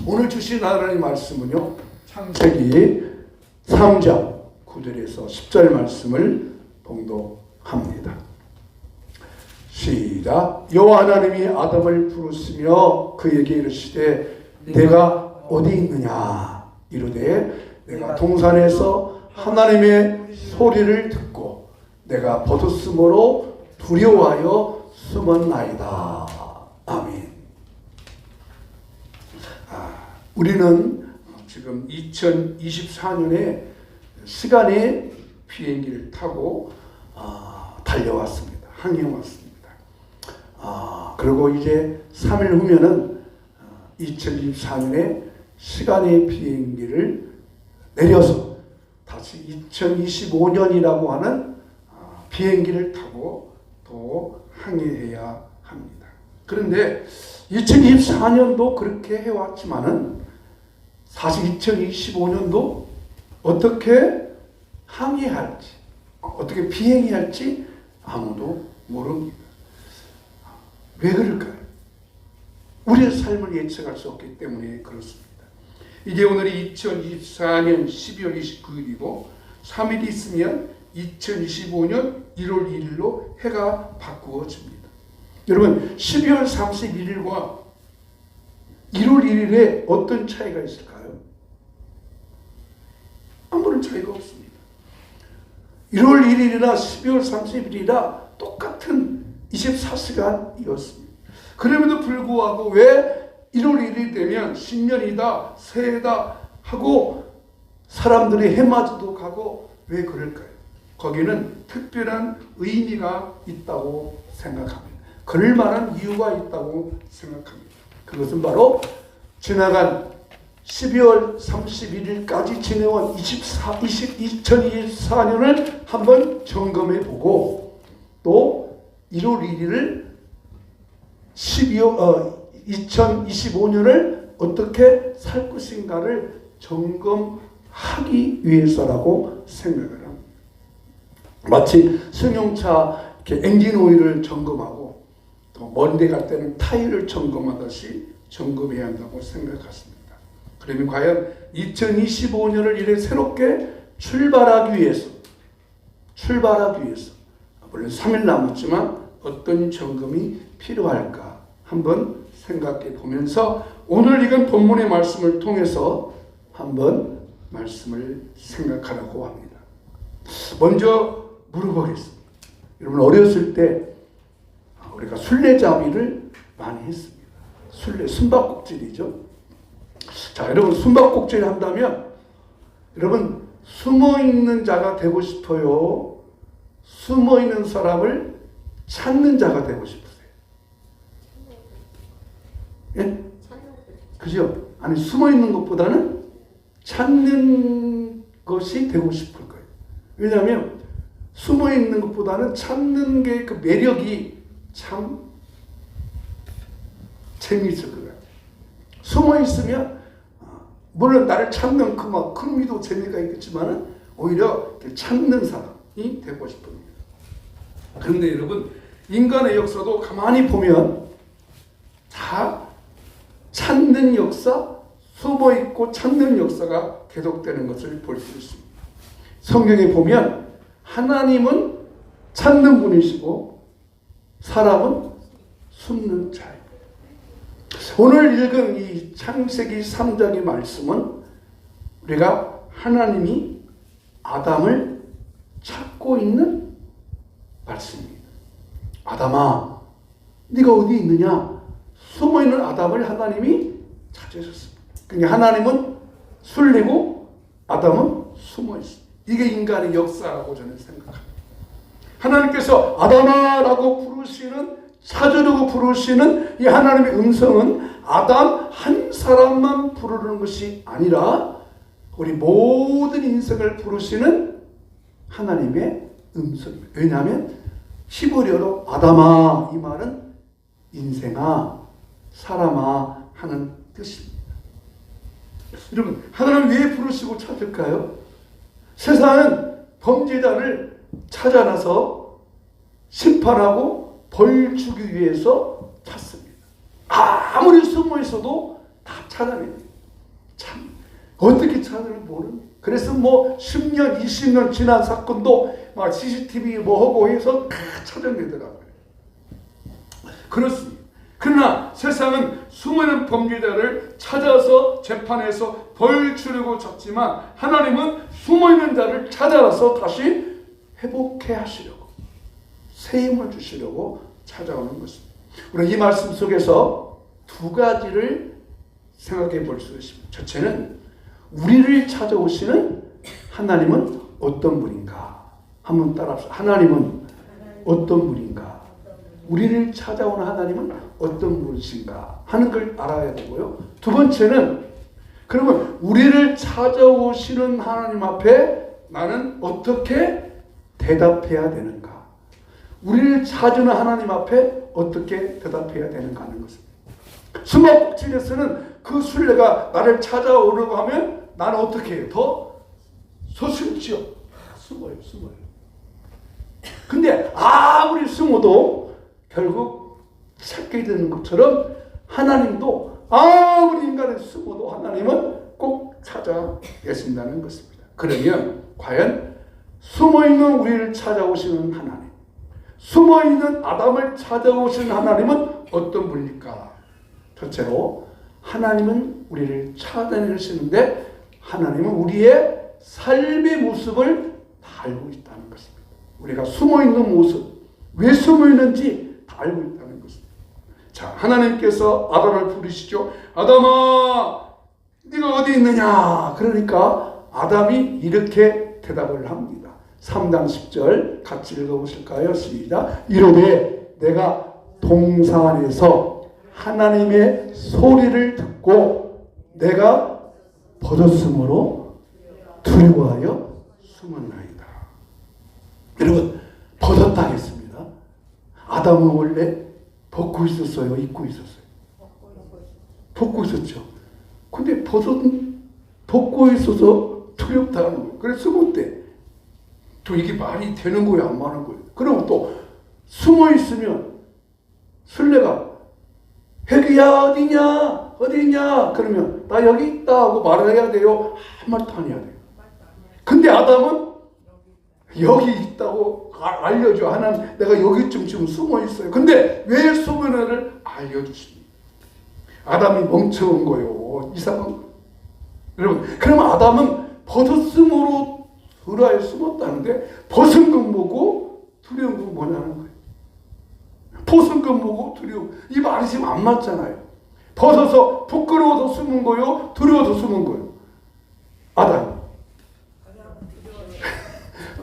오늘 주신 하나님의 말씀은요, 창세기 3장 9절에서 10절 말씀을 봉독합니다. 시작. 여호와 하나님이 아담을 부르시며 그에게 이르시되 내가 어디 있느냐 이르되 내가 동산에서 하나님의 소리를 듣고 내가 버드스므로 두려워하여 숨었나이다. 아멘. 우리는 지금 2024년에 시간의 비행기를 타고 달려왔습니다. 항해왔습니다. 그리고 이제 3일 후면은 2024년에 시간의 비행기를 내려서 다시 2025년이라고 하는 비행기를 타고 또 항해해야 합니다. 그런데 2024년도 그렇게 해왔지만은 사실 2025년도 어떻게 항해할지, 어떻게 비행해야 할지 아무도 모릅니다. 왜 그럴까요? 우리의 삶을 예측할 수 없기 때문에 그렇습니다. 이제 오늘이 2024년 12월 29일이고 3일이 있으면 2025년 1월 1일로 해가 바꾸어집니다. 여러분 12월 31일과 1월 1일에 어떤 차이가 있을까요? 아무런 차이가 없습니다. 1월 1일이나 12월 30일이나 똑같은 24시간이었습니다. 그럼에도 불구하고 왜 1월 1일이 되면 신년이다, 새해다 하고 사람들이 해맞이도 가고 왜 그럴까요? 거기는 특별한 의미가 있다고 생각합니다. 그럴 만한 이유가 있다고 생각합니다. 그것은 바로 지나간 12월 31일까지 지내온 2024년을 한번 점검해 보고 또 1월 1일을 2025년을 어떻게 살 것인가를 점검하기 위해서라고 생각을 합니다. 마치 승용차 이렇게 엔진 오일을 점검하고 또 먼데 갈 때는 타이어를 점검하듯이 점검해야 한다고 생각했습니다. 그러면 과연 2025년을 이래 새롭게 출발하기 위해서 물론 3일 남았지만 어떤 점검이 필요할까 한번 생각해 보면서 오늘 읽은 본문의 말씀을 통해서 한번 말씀을 생각하려고 합니다. 먼저 물어보겠습니다. 여러분 어렸을 때 우리가 술래잡이를 많이 했습니다. 숨바꼭질이죠. 자, 여러분 숨바꼭질 한다면 여러분 숨어있는 자가 되고 싶어요? 숨어있는 사람을 찾는 자가 되고 싶으세요? 예? 그죠? 아니 숨어있는 것보다는 찾는 것이 되고 싶을 거예요. 왜냐하면 숨어있는 것보다는 찾는 게 그 매력이 참 재미있을 것 같아요. 숨어있으면 물론 나를 찾는 그 막 흥미도 재미가 있겠지만은 오히려 찾는 사람이 되고 싶습니다. 그런데 여러분 인간의 역사도 가만히 보면 다 찾는 역사, 숨어있고 찾는 역사가 계속되는 것을 볼 수 있습니다. 성경에 보면 하나님은 찾는 분이시고 사람은 숨는 자예요. 오늘 읽은 이 창세기 3장의 말씀은 우리가 하나님이 아담을 찾고 있는 말씀입니다. 아담아, 네가 어디 있느냐? 숨어있는 아담을 하나님이 찾으셨습니다. 그러니까 하나님은 술래고 아담은 숨어있습니다. 이게 인간의 역사라고 저는 생각합니다. 하나님께서 아담아라고 부르시는, 찾으려고 부르시는 이 하나님의 음성은 아담 한 사람만 부르는 것이 아니라 우리 모든 인생을 부르시는 하나님의 음성입니다. 왜냐하면 히브리어로 아담아 이 말은 인생아, 사람아 하는 뜻입니다. 여러분 하나님 왜 부르시고 찾을까요? 세상은 범죄자를 찾아나서 심판하고 벌 주기 위해서 찾습니다. 아무리 숨어 있어도 다 찾아내요. 참 어떻게 찾아내는지 모르는. 그래서 뭐 10년, 20년 지난 사건도 막 CCTV 뭐 하고 해서 다 찾아내더라고요. 그렇습니다. 그러나 세상은 수많은 범죄자를 찾아서 재판에서 벌 주려고 쳤지만 하나님은 숨어있는 자를 찾아서 다시 회복해 하시려고, 새 힘을 주시려고 찾아오는 것입니다. 우리 이 말씀 속에서 두 가지를 생각해 볼 수 있습니다. 첫째는 우리를 찾아오시는 하나님은 어떤 분인가? 한번 따라합시다. 하나님은 어떤 분인가? 우리를 찾아오는 하나님은 어떤 분이신가 하는 걸 알아야 되고요. 두 번째는 그러면 우리를 찾아오시는 하나님 앞에 나는 어떻게 대답해야 되는가? 우리를 찾는 하나님 앞에 어떻게 대답해야 되는가 하는 것입니다. 숨막꼭질에서는 그 순례가 나를 찾아오려고 하면 나는 어떻게 해요? 더 서슴지요. 숨어요. 근데 아무리 숨어도 결국 찾게 되는 것처럼 하나님도 아무리 인간을 숨어도 하나님은 꼭 찾아내신다는 것입니다. 그러면 과연 숨어있는 우리를 찾아오시는 하나님, 숨어있는 아담을 찾아오시는 하나님은 어떤 분일까? 첫째로 하나님은 우리를 찾아내시는데 하나님은 우리의 삶의 모습을 다 알고 있다는 것입니다. 우리가 숨어있는 모습, 왜 숨어있는지 다 알고 있다는 것입니다. 자, 하나님께서 아담을 부르시죠. 아담아, 네가 어디 있느냐? 그러니까 아담이 이렇게 대답을 합니다. 3장 10절 같이 읽어보실까요? 시작. 이르되 내가 동산에서 하나님의 소리를 듣고 내가 벗었으므로 두려워하여 숨었나이다. 여러분, 벗었다 했습니다. 아담은 원래 벗고 있었어요? 입고 있었어요? 벗고 있었죠. 근데 벗고 있어서 두렵다는 거예요. 그래서 숨었대. 또 이게 말이 되는 거예요? 안 맞는 거예요? 그리고 또 숨어 있으면 술래가 회귀야 어디 있냐? 그러면 나 여기 있다 하고 말을 해야 돼요? 한 말도 안 해야 돼요. 근데 아담은 여기 있다고 알려줘. 하나님, 내가 여기쯤 지금 숨어 있어요. 근데 왜 숨어있는지를 알려주십니다. 아담이 멍청한 거예요. 이상한. 여러분, 그러면 아담은 벗었으므로 두려워에 숨었다는데 벗은 건 뭐고 두려운 건 뭐냐는 거예요. 벗은 건 뭐고 두려움. 이 말이 지금 안 맞잖아요. 벗어서 부끄러워서 숨은 거요? 두려워서 숨은 거요? 아담.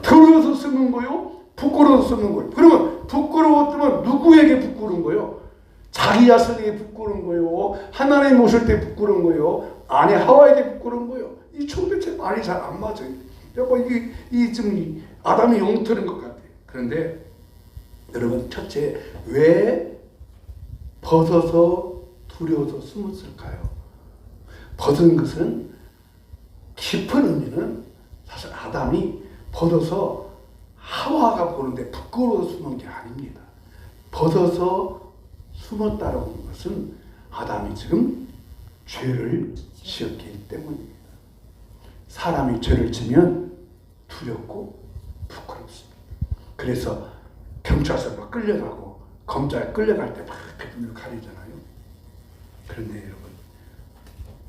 두려워서 숨은 거요? 부끄러워서 숨은 거요? 그러면 부끄러웠다면 누구에게 부끄러운 거요? 자기 자신에게 부끄러운 거요? 하나님 오실 때 부끄러운 거요? 아내 하와에게 부끄러운 거요? 이 도대체 말이 잘 안 맞아요. 여러분, 좀 아담이 엉터리인 것 같아요. 그런데 여러분, 첫째, 왜 벗어서 두려워서 숨었을까요? 벗은 것은 깊은 의미는 사실 아담이 벗어서 하와가 보는데 부끄러워서 숨은 게 아닙니다. 벗어서 숨었다는 것은 아담이 지금 죄를 지었기 때문입니다. 사람이 죄를 지면 두렵고 부끄럽습니다. 그래서 경찰서가 끌려가고 검찰에 끌려갈 때 막 눈을 가리잖아요. 그런데 여러분,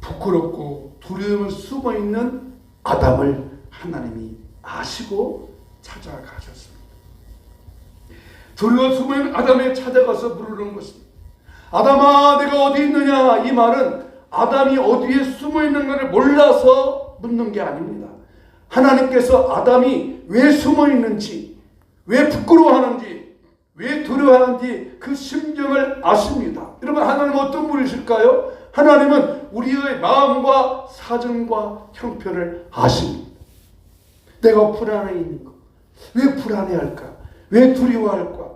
부끄럽고 두려움을 숨어있는 아담을 하나님이 아시고 찾아가셨습니다. 두려워 숨어있는 아담에 찾아가서 부르는 것입니다. 아담아, 내가 어디 있느냐? 이 말은 아담이 어디에 숨어있는가를 몰라서 묻는 게 아닙니다. 하나님께서 아담이 왜 숨어있는지, 왜 부끄러워하는지, 왜 두려워하는지 그 심정을 아십니다. 여러분, 하나님은 어떤 분이실까요? 하나님은 우리의 마음과 사정과 형편을 아십니다. 내가 불안해 있는 거, 왜 불안해할까? 왜 두려워할까?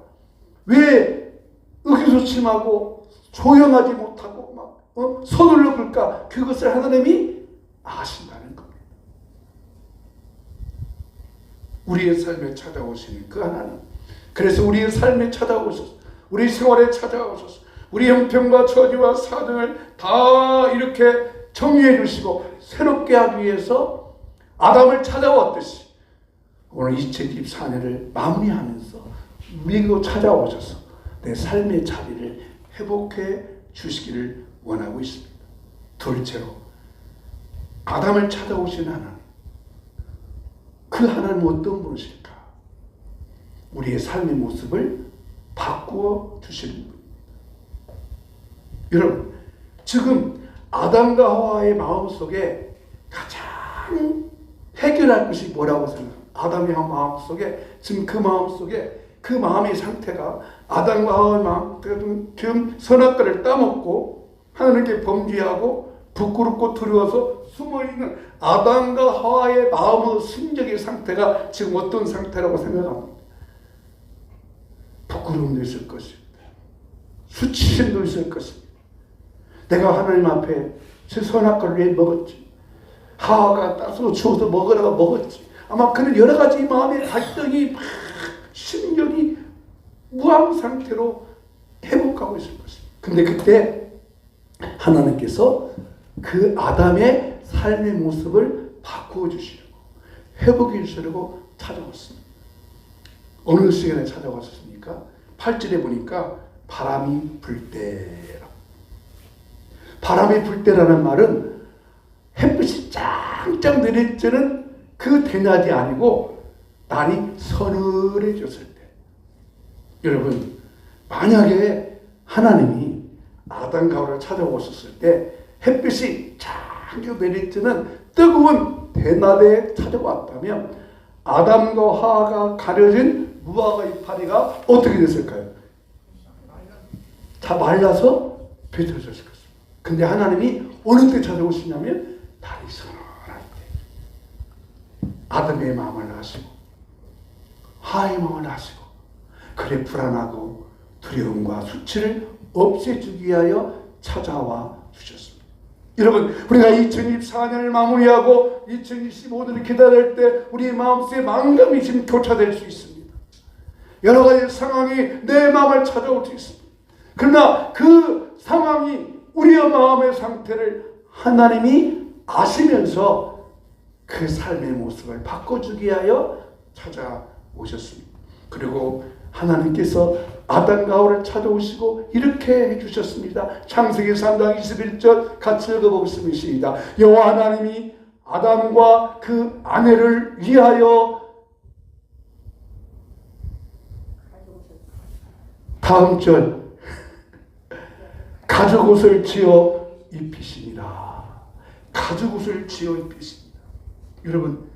왜 의기소침하고 조용하지 못하고 막 손을 놓을까? 그것을 하나님이 아신다는 겁니다. 우리의 삶에 찾아오시는 그 하나님. 그래서 우리의 삶에 찾아오셔서, 우리 생활에 찾아오셔서, 우리 형편과 처지와 사정을 다 이렇게 정리해 주시고 새롭게 하기 위해서 아담을 찾아왔듯이 오늘 2024년을 마무리하면서 우리에게 찾아오셔서 내 삶의 자리를 회복해 주시기를 원하고 있습니다. 둘째로 아담을 찾아오신 하나님, 그 하나님은 어떤 분이실까? 우리의 삶의 모습을 바꾸어 주시는 분. 여러분, 지금 아담과 하와의 마음속에 가장 해결할 것이 뭐라고 생각합니까? 아담의 마음속에, 지금 그 마음속에 그 마음의 상태가 아담과 하와의 마음속에 지금 선악과를 따먹고 하나님께 범죄하고 부끄럽고 두려워서 숨어있는 아담과 하와의 마음의 심적의 상태가 지금 어떤 상태라고 생각합니다. 부끄러움도 있을 것입니다. 수치심도 있을 것입니다. 내가 하나님 앞에 제 선악과를 왜 먹었지? 하와가 따스로 주어서 먹으라고 먹었지. 아마 그런 여러 가지 마음의 갈등이 막 심령이 무한 상태로 회복하고 있을 것입니다. 근데 그때 하나님께서 그 아담의 삶의 모습을 바꾸어 주시려고 회복해 주시려고 찾아왔습니다. 어느 시간에 찾아왔습니까? 8절에 보니까 바람이 불 때라. 바람이 불 때라는 말은 햇빛이 짱짱 내리쬐는 그 대낮이 아니고 날이 서늘해졌을 때. 여러분, 만약에 하나님이 아담과 하와를 찾아오셨을 때 햇빛이 짱짱 내리쬐는 뜨거운 대낮에 찾아왔다면 아담과 하와가 가려진 무화과 이파리가 어떻게 됐을까요? 다 말라서 비틀어졌을 것입니다. 근데 하나님이 어느 때 찾아오시냐면 달이 서늘할 때 아담의 마음을 아시고 하와의 마음을 아시고 그래 불안하고 두려움과 수치를 없애주기 위하여 찾아와 주셨습니다. 여러분, 우리가 2024년을 마무리하고 2025년을 기다릴 때 우리의 마음속에 망감이 지금 교차될 수 있습니다. 여러 가지 상황이 내 마음을 찾아올 수 있습니다. 그러나 그 상황이 우리의 마음의 상태를 하나님이 아시면서 그 삶의 모습을 바꿔주기 위하여 찾아오셨습니다. 그리고 하나님께서 아담과 하와를 찾아오시고 이렇게 해주셨습니다. 창세기 3장 21절 같이 읽어보겠습니다. 여호와 하나님이 아담과 그 아내를 위하여 다음 절 가죽옷을 지어 입히시니라. 가죽옷을 지어 입히십니다. 여러분,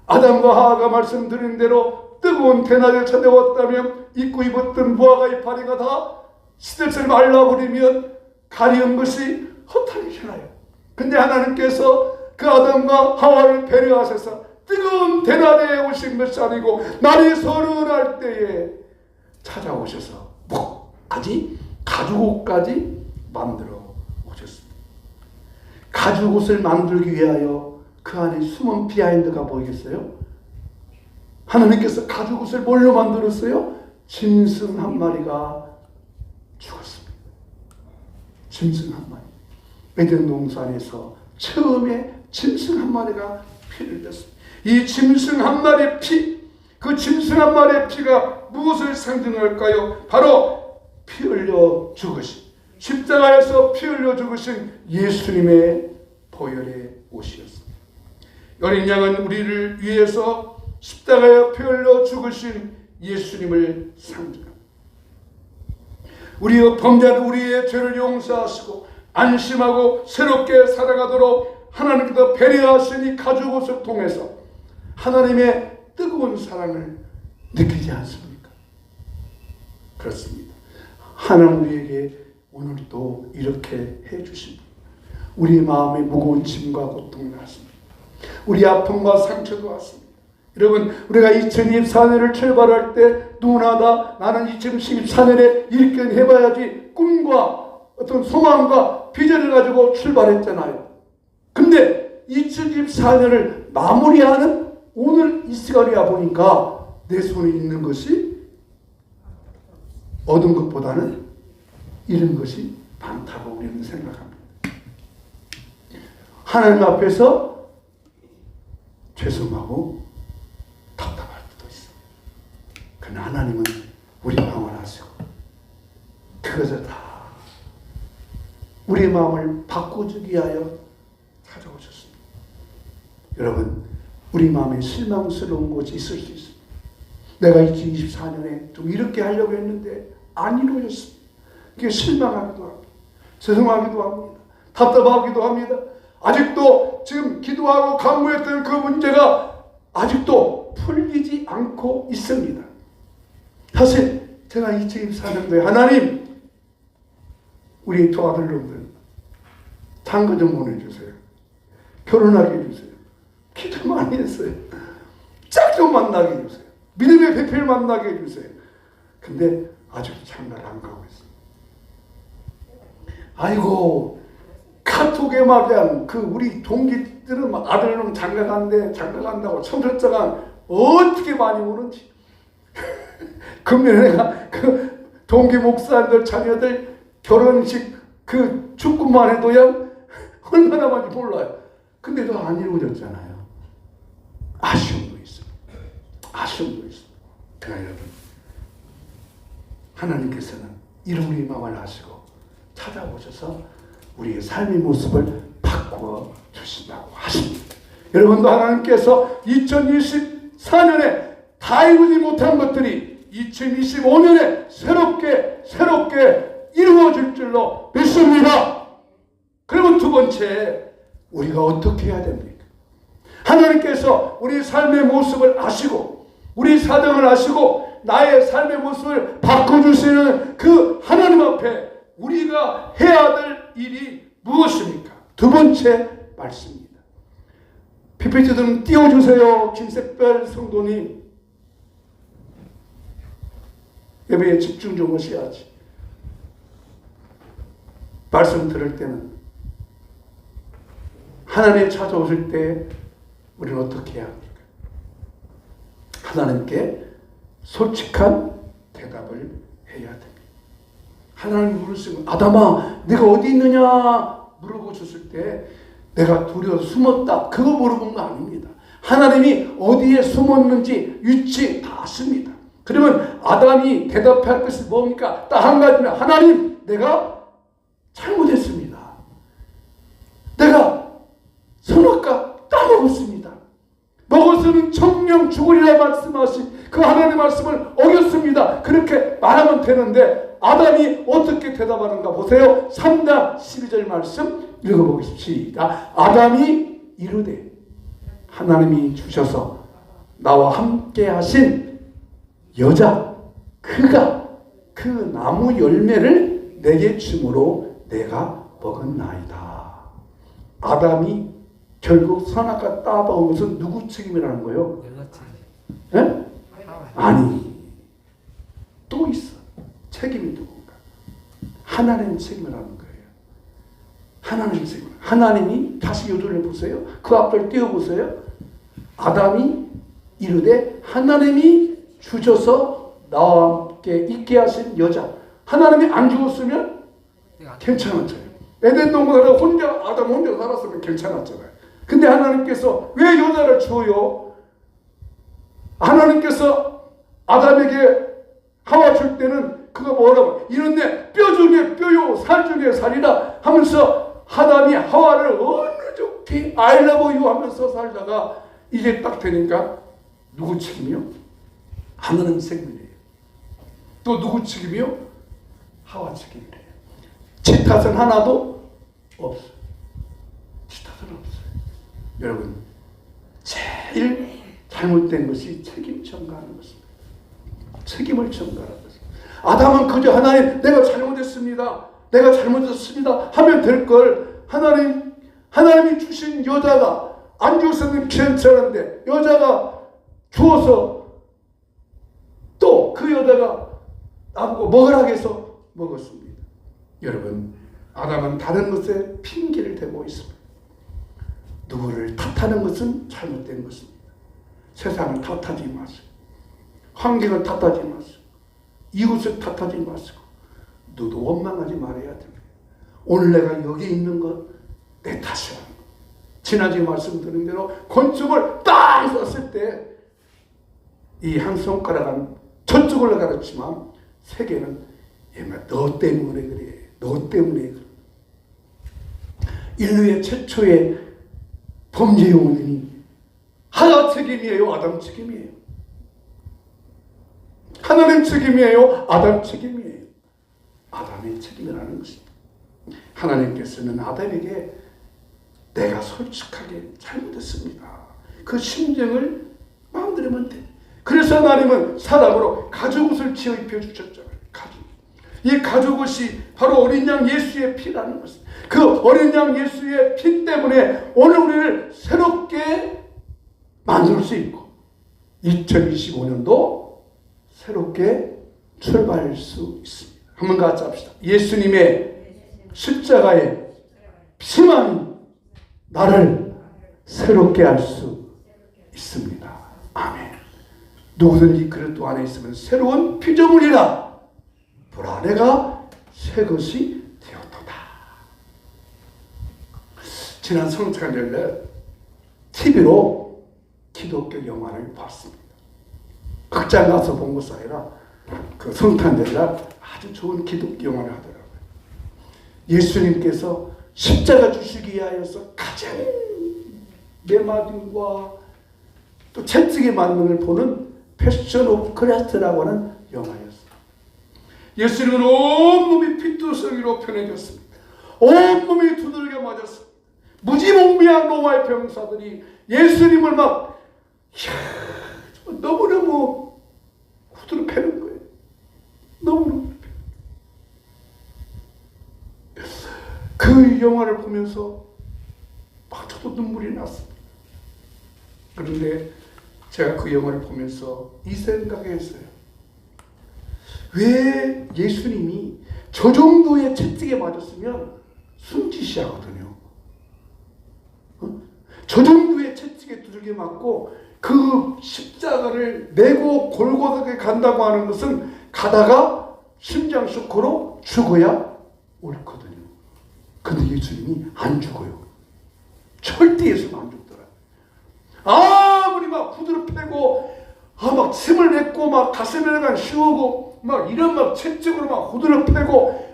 아담과 하와가 말씀드린 대로 뜨거운 대낮에 찾아왔다면 입고 입었던 무화과 이파리가 다 시들시들 말라버리면 가려운 것이 허탈해지나요? 근데 하나님께서 그 아담과 하와를 배려하셔서 뜨거운 대낮에 오신 것이 아니고 날이 서늘할 때에 찾아오셔서 뭐까지 가죽옷까지 만들어 오셨습니다. 가죽옷을 만들기 위하여 그 안에 숨은 비하인드가 보이겠어요? 하나님께서 가죽옷을 뭘로 만들었어요? 짐승 한 마리가 죽었습니다. 짐승 한 마리. 에덴 동산에서 처음에 짐승 한 마리가 피를 흘렸습니다. 이 짐승 한 마리의 피, 그 짐승 한 마리의 피가 무엇을 상징할까요? 바로 피 흘려 죽으신, 십자가에서 피 흘려 죽으신 예수님의 보혈의 옷이었습니다. 어린 양은 우리를 위해서 십자가에 피 흘려 죽으신 예수님을 상징합니다. 우리의 범죄한 우리의 죄를 용서하시고 안심하고 새롭게 살아가도록 하나님께서 배려하신 이 가죽옷을 통해서 하나님의 뜨거운 사랑을 느끼지 않습니까? 그렇습니다. 하나님 우리에게 오늘도 이렇게 해주십니다. 우리 마음에 무거운 짐과 고통이 왔습니다. 우리 아픔과 상처도 왔습니다. 여러분, 우리가 2024년을 출발할 때 누구나 다 나는 2014년에 이렇게 해봐야지 꿈과 어떤 소망과 비전을 가지고 출발했잖아요. 근데 2024년을 마무리하는 오늘 이 시간에 와보니까 내 손에 있는 것이 얻은 것보다는 이런 것이 많다고 우리는 생각합니다. 하나님 앞에서 죄송하고 답답할 때도 있어요. 그러나 하나님은 우리 마음을 아시고 그것을 다 우리 마음을 바꿔주기 위하여 찾아오셨습니다. 여러분, 우리 마음에 실망스러운 곳이 있을 수 있습니다. 내가 2024년에 좀 이렇게 하려고 했는데 안 이루어졌습니다. 그게 실망하기도 합니다. 죄송하기도 합니다. 답답하기도 합니다. 아직도 지금 기도하고 간구했던 그 문제가 아직도 풀리지 않고 있습니다. 사실 제가 2024년도에 하나님, 우리 두 아들놈들 장가 좀 보내주세요. 결혼하게 해주세요. 기도 많이 했어요. 짝 좀 만나게 해주세요. 믿음의 배필 만나게 해주세요. 근데 아직도 장가를 안 가고 있어요. 아이고, 카톡에 말이야, 그 우리 동기들은 막 아들놈 장가 간다고 청첩장은 어떻게 많이 오는지. 금년에 내가 그 동기 목사들 자녀들 결혼식 그 축구만 해도야 얼마나 많이 몰라요. 근데 또 안 이루어졌잖아요. 아쉬움도 있습니다. 아쉬움도 있습니다. 그러나 여러분, 하나님께서는 이런 우리 마음을 아시고 찾아오셔서 우리의 삶의 모습을 바꾸어 주신다고 하십니다. 여러분도 하나님께서 2024년에 다 이루지 못한 것들이 2025년에 새롭게 이루어질 줄로 믿습니다. 그리고 두 번째, 우리가 어떻게 해야 됩니까? 하나님께서 우리 삶의 모습을 아시고 우리 사정을 아시고 나의 삶의 모습을 바꿔주시는 그 하나님 앞에 우리가 해야 될 일이 무엇입니까? 두 번째 말씀입니다. PPT 좀 띄워주세요. 김색별 성도님. 예배에 집중 좀 하셔야지. 말씀 들을 때는 하나님 찾아오실 때 우리는 어떻게 해야 합니까? 하나님께 솔직한 대답을 해야 됩니다. 하나님 부르시면 아담아 네가 어디 있느냐 물어보셨을 때 내가 두려워서 숨었다 그거 물어본 거 아닙니다. 하나님이 어디에 숨었는지 위치 다 아십니다. 그러면 아담이 대답할 것이 뭡니까? 딱 한 가지는 하나님 내가 잘못했습니다. 내가 선악과 따먹었습니다. 먹어서는 청령 죽으리라 말씀하신 그 하나님의 말씀을 어겼습니다. 그렇게 말하면 되는데 아담이 어떻게 대답하는가 보세요. 3장 12절 말씀 읽어보겠습니다. 아담이 이르되 하나님이 주셔서 나와 함께 하신 여자 그가 그 나무 열매를 내게 주므로 내가 먹었나이다. 아담이 결국 선악과 따먹은 것은 누구 책임이라는 거예요? 네? 아니 또 있어. 책임이 누군가? 하나님 책임이라는 거예요. 하나님 책임. 하나님이 다시 요절을 보세요. 그 앞을 띄워보세요. 아담이 이르되 하나님이 주셔서 나와 함께 있게 하신 여자. 하나님이 안 주었으면 괜찮았잖아요. 에덴 동산에 아담 혼자 살았으면 괜찮았잖아요. 근데 하나님께서 왜 여자를 줘요? 하나님께서 아담에게 하와 줄 때는 그거 뭐라고 이런데 뼈 중에 뼈요 살 중에 살이라 하면서 아담이 하와를 어느 좋게 I love you 하면서 살다가 이게 딱 되니까 누구 책임이요? 하나님 책임이에요. 또 누구 책임이요? 하와 책임이에요. 지 탓은 하나도 없어요. 지 탓은 없어요. 여러분 제일 잘못된 것이 책임 전가하는 것입니다. 책임을 전가하는 것입니다. 아담은 그저 하나님 내가 잘못했습니다. 내가 잘못했습니다 하면 될 걸 하나님이 주신 여자가 안 줬으면 괜찮은데 여자가 주어서 또 그 여자가 나보고 먹으라고 해서 먹었습니다. 여러분 아담은 다른 것에 핑계를 대고 있습니다. 누구를 탓하는 것은 잘못된 것입니다. 세상을 탓하지 마세요. 환경을 탓하지 마세요. 이웃을 탓하지 마시고 너도 원망하지 말아야 돼. 오늘 내가 여기 있는 건 내 탓이야. 지난주에 말씀드린 대로 권총을 딱 쐈을 때 이 한 손가락은 저쪽을 가르치지만 세 개는 너 때문에 그래. 너 때문에 그래. 인류의 최초의 범죄 원인이 하나 책임이에요? 아담 책임이에요? 하나님 책임이에요? 아담 책임이에요? 아담의 책임이라는 것입니다. 하나님께서는 아담에게 내가 솔직하게 잘못했습니다. 그 심정을 마음대로 하면 돼. 그래서 하나님은 사람으로 가죽옷을 지어 입혀주셨잖아요. 가죽. 이 가죽옷이 바로 어린 양 예수의 피라는 것입니다. 그 어린 양 예수의 피 때문에 오늘 우리를 새롭게 만들 수 있고 2025년도 새롭게 출발할 수 있습니다. 한번 같이 합시다. 예수님의 십자가의 피만 나를 새롭게 할 수 있습니다. 아멘. 누구든지 그리스도 안에 있으면 새로운 피조물이라 불안해가 새 것이 되었도다. 지난 성탄절에 TV로 기독교 영화를 봤습니다. 극장 가서 본 것이 아니라 그 성탄절이라 아주 좋은 기독교 영화를 하더라고요. 예수님께서 십자가 주시기 위하여서 가장 메마딘과 또 채찍에 맞는 걸 보는 패션 오브 크리스트라고 하는 영화였습니다. 예수님은 온몸이 피투성이로 편해졌습니다. 온몸이 두들겨 맞았습니다. 무지몽매한 로마의 병사들이 예수님을 막 너무너무 후드로 패는 거예요. 너무너무 그 영화를 보면서 막 저도 눈물이 났습니다. 그런데 제가 그 영화를 보면서 이 생각했어요. 왜 예수님이 저 정도의 채찍에 맞았으면 숨지시하거든요. 저 정도의 채찍에 두들겨 맞고 그 십자가를 메고 골고다에 간다고 하는 것은 가다가 심장 쇼크로 죽어야 옳거든요. 근데 예수님이 안 죽어요. 절대 예수님 안 죽더라. 아무리 막 후드를 패고 막 침을 뱉고 막 가슴에다가 씌우고 막 이런 막 채찍으로 막 후드를 패고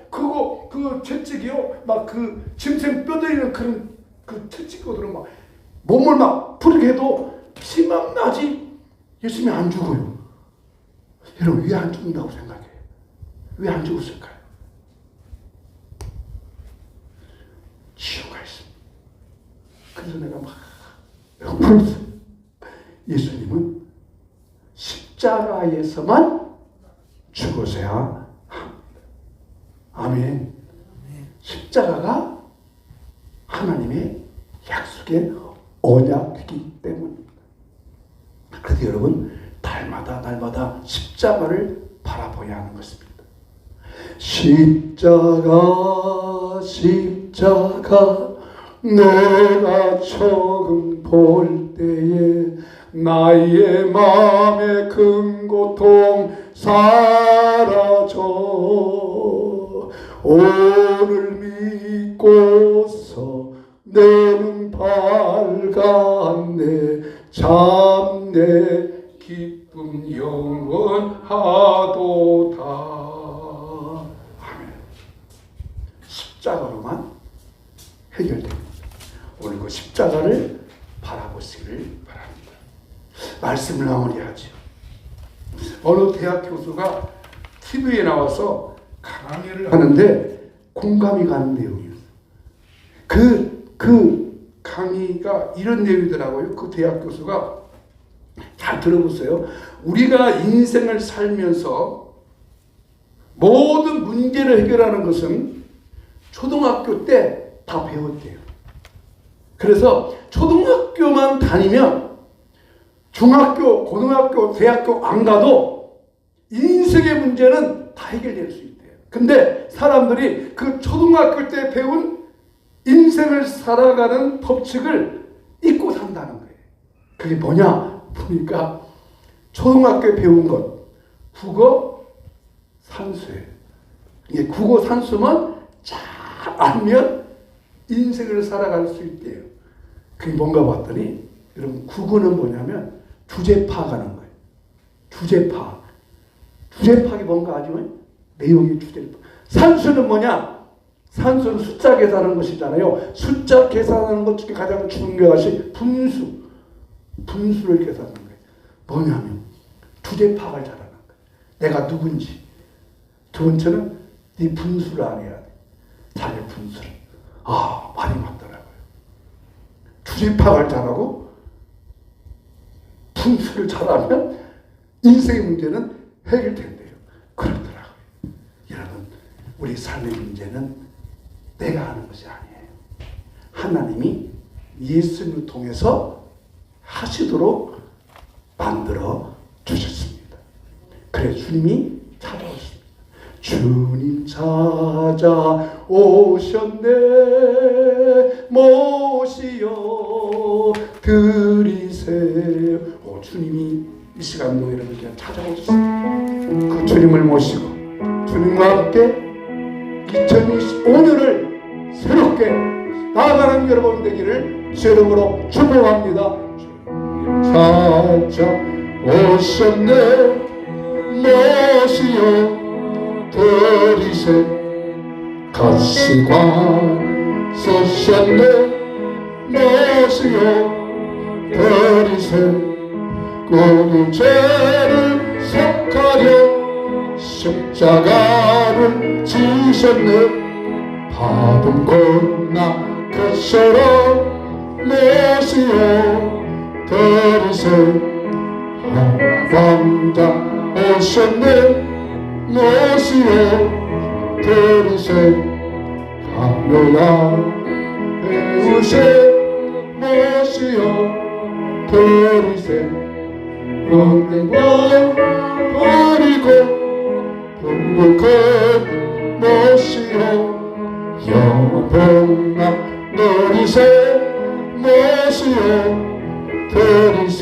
그 채찍이요 막 그 짐승 뼈대리는 그런 그 채찍으로 막 몸을 막 부르게 해도 피만 나지 예수님이 안 죽어요. 여러분 왜 안 죽는다고 생각해요? 왜 안 죽었을까요? 치유가 있습니다. 그래서 내가 막 불었어요. 예수님은 십자가에서만 죽으셔야 합니다. 아멘. 십자가가 하나님의 약속의 언약이기 때문입니다. 그래서 여러분 날마다 십자가를 바라봐야 하는 것입니다. 십자가 내가 처음 볼 때에 나의 마음의 큰 고통 사라져 오늘 믿고서 내는 밝았네 참내 기쁨 영원하도다. 아멘. 십자가로만 해결됩니다. 오늘 그 십자가를 바라보시기를 바랍니다. 말씀을 마무리하죠. 어느 대학 교수가 TV에 나와서 강의를 하는데 공감이 가는 내용이었어요. 그 강의가 이런 내용이더라고요. 그 대학 교수가 잘 들어보세요. 우리가 인생을 살면서 모든 문제를 해결하는 것은 초등학교 때 다 배웠대요. 그래서 초등학교만 다니면 중학교, 고등학교, 대학교 안 가도 인생의 문제는 다 해결될 수 있대요. 근데 사람들이 그 초등학교 때 배운 인생을 살아가는 법칙을 잊고 산다는 거예요. 그게 뭐냐? 보니까 초등학교에 배운 것 국어, 산수예요. 예, 국어 산수만 잘 알면 인생을 살아갈 수 있대요. 그게 뭔가 봤더니 여러분 국어는 뭐냐면 주제 파악하는 거예요. 주제 파악. 주제 파악이 뭔가 아시면 내용의 주제를 파악. 산수는 뭐냐? 산수는 숫자 계산하는 것이잖아요. 숫자 계산하는 것 중에 가장 중요한 것이 분수. 분수를 계산하는 거예요. 뭐냐면 주제 파악을 잘하는 거예요. 내가 누군지. 두 번째는 네 분수를 알아야 돼. 자기 분수를. 아, 많이 맞더라고요. 주제 파악을 잘하고 분수를 잘하면 인생의 문제는 해결된대요. 그렇더라고요. 여러분, 우리 삶의 문제는 내가 하는 것이 아니에요. 하나님이 예수님을 통해서 하시도록 만들어 주셨습니다. 그래서 주님이 찾아오셨습니다. 주님 찾아오셨네 모시어 드리세요. 주님이 이 시간도 여러분께 찾아오셨습니다. 그 주님을 모시고 주님과 함께 2025년을 새롭게 나아가는 여러분 되기를 주 이름으로 축복합니다. 찾아오셨네 모시어 드리세 가시관 서셨네 모시어 드리세 우리 죄를 속하려 십자가를 지셨네 받은 고나 그처럼 모시어 드리세 왕자 오셨네 모시어 드리세 할렐루야 배우세 모시어 드리세 은행과 버리고 행복한 모시어 영원한 누리세 모시어 드리세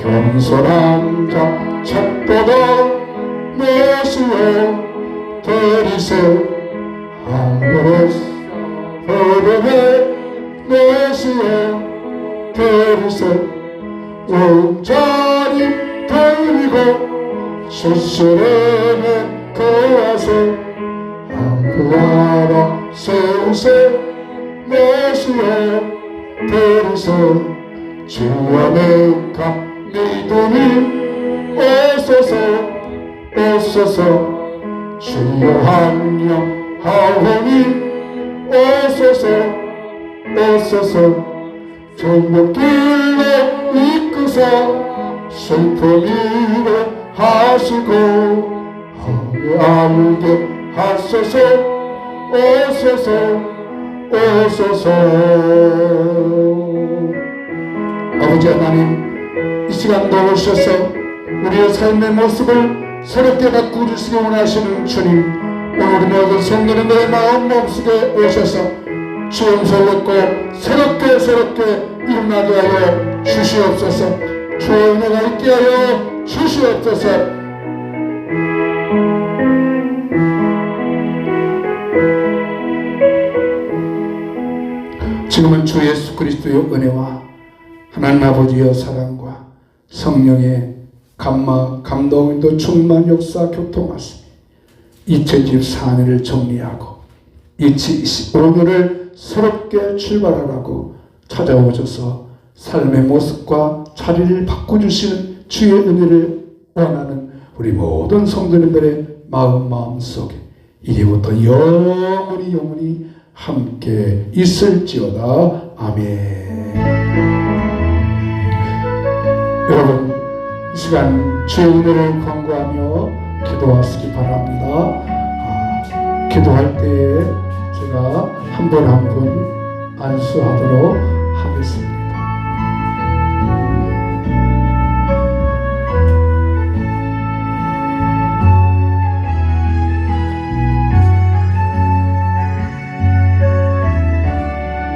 겸손한 자 찾보다 모시어 드리세 하늘에서 흐름에 모시어 드리세 온전히 돌리고 스스로는 거하세 하늘나라 세우세 모시어 드리세 주와 내가 믿음이 오소서 오소서 주여 합력하오니 오소서 오소서 종목길로 이끄사 슬픔이로 하시고 알게 하소서 오소서 오소서. 아버지 하나님, 이 시간도 오셔서 우리의 삶의 모습을 새롭게 바꾸시기 원하시는 주님, 오늘 우리 모든 성도님들의 마음 몸속에 오셔서 주의 설레고 새롭게 일어나게 하여 주시옵소서. 주의 은혜가 있게 하여 주시옵소서. 지금은 주 예수 그리스도의 은혜와 하나님 아버지의 사랑과 성령의 감동도 충만 역사 교통하시며 2024년을 정리하고 2025년을 새롭게 출발하라고 찾아오셔서 삶의 모습과 자리를 바꿔주시는 주의 은혜를 원하는 우리 모든 성도님들의 마음속에 이제부터 영원히 함께 있을지어다. 아멘. 여러분, 이 시간 주의 은혜를 간구하며 기도하시기 바랍니다. 기도할 때에 제가 한 분 한 분 안수하도록 하겠습니다.